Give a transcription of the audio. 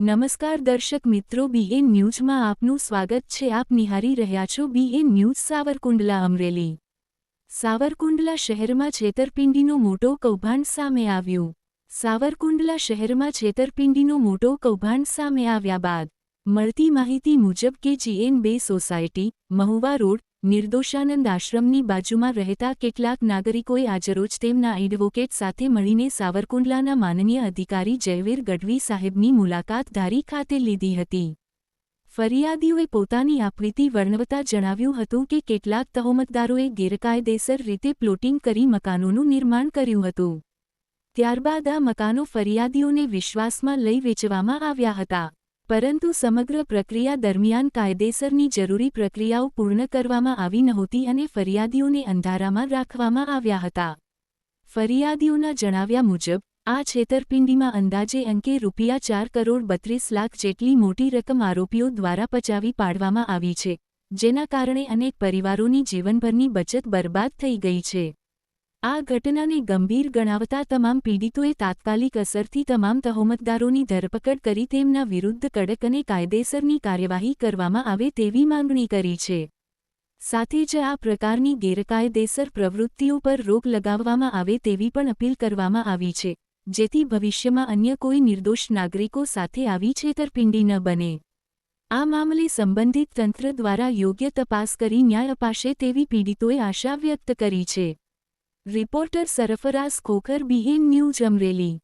નમસ્કાર દર્શક મિત્રો, બીએન ન્યૂઝમાં આપનું સ્વાગત છે. આપ નિહાળી રહ્યા છો બીએન ન્યૂઝ. સાવરકુંડલા અમરેલી. સાવરકુંડલા શહેરમાં છેતરપિંડીનો મોટો કૌભાંડ સામે આવ્યું. સાવરકુંડલા શહેરમાં છેતરપિંડીનો મોટો કૌભાંડ સામે આવ્યા બાદ મળતી માહિતી મુજબ કે GN2 society, Mahuva road, Nirdoshanand આશ્રમની બાજુમાં રહેતા કેટલાક નાગરિકોએ આજરોજ તેમના એડવોકેટ સાથે મળીને સાવરકુંડલાના માનનીય અધિકારી જયવીર ગઢવી સાહેબની મુલાકાત ધારી ખાતે લીધી હતી. ફરિયાદીઓએ પોતાની આપવીતી વર્ણવતા જણાવ્યું હતું કે કેટલાક તહોમતદારોએ ગેરકાયદેસર રીતે પ્લોટિંગ કરી મકાનોનું નિર્માણ કર્યું હતું. ત્યારબાદ આ મકાનો ફરિયાદીઓને વિશ્વાસમાં લઈ વેચવામાં આવ્યા હતા. પરંતુ સમગ્ર પ્રક્રિયા દરમિયાન કાયદેસરની જરૂરી પ્રક્રિયાઓ પૂર્ણ કરવામાં આવી નહોતી અને ફરિયાદીઓને અંધારામાં રાખવામાં આવ્યા હતા. ફરિયાદીઓના જણાવ્યા મુજબ આ છેતરપિંડીમાં અંદાજે અંકે ₹4,32,00,000 જેટલી મોટી રકમ આરોપીઓ દ્વારા પચાવી પાડવામાં આવી છે, જેના કારણે અનેક પરિવારોની જીવનભરની બચત બરબાદ થઈ ગઈ છે. આ ઘટનાને ગંભીર ગણાવતા તમામ પીડિતોએ તાત્કાલિક અસરથી તમામ તહોમતદારોની ધરપકડ કરી તેમના વિરુદ્ધ કડક અને કાયદેસરની કાર્યવાહી કરવામાં આવે તેવી માંગણી કરી છે. સાથે જ આ પ્રકારની ગેરકાયદેસર પ્રવૃત્તિઓ પર રોક લગાવવામાં આવે તેવી પણ અપીલ કરવામાં આવી છે, જેથી ભવિષ્યમાં અન્ય કોઈ નિર્દોષ નાગરિકો સાથે આવી છેતરપિંડી ન બને. આ મામલે સંબંધિત તંત્ર દ્વારા યોગ્ય તપાસ કરી ન્યાય અપાશે તેવી પીડિતોએ આશા વ્યક્ત કરી છે. Reporter Sarfaraz Khokhar, BN news Amreli.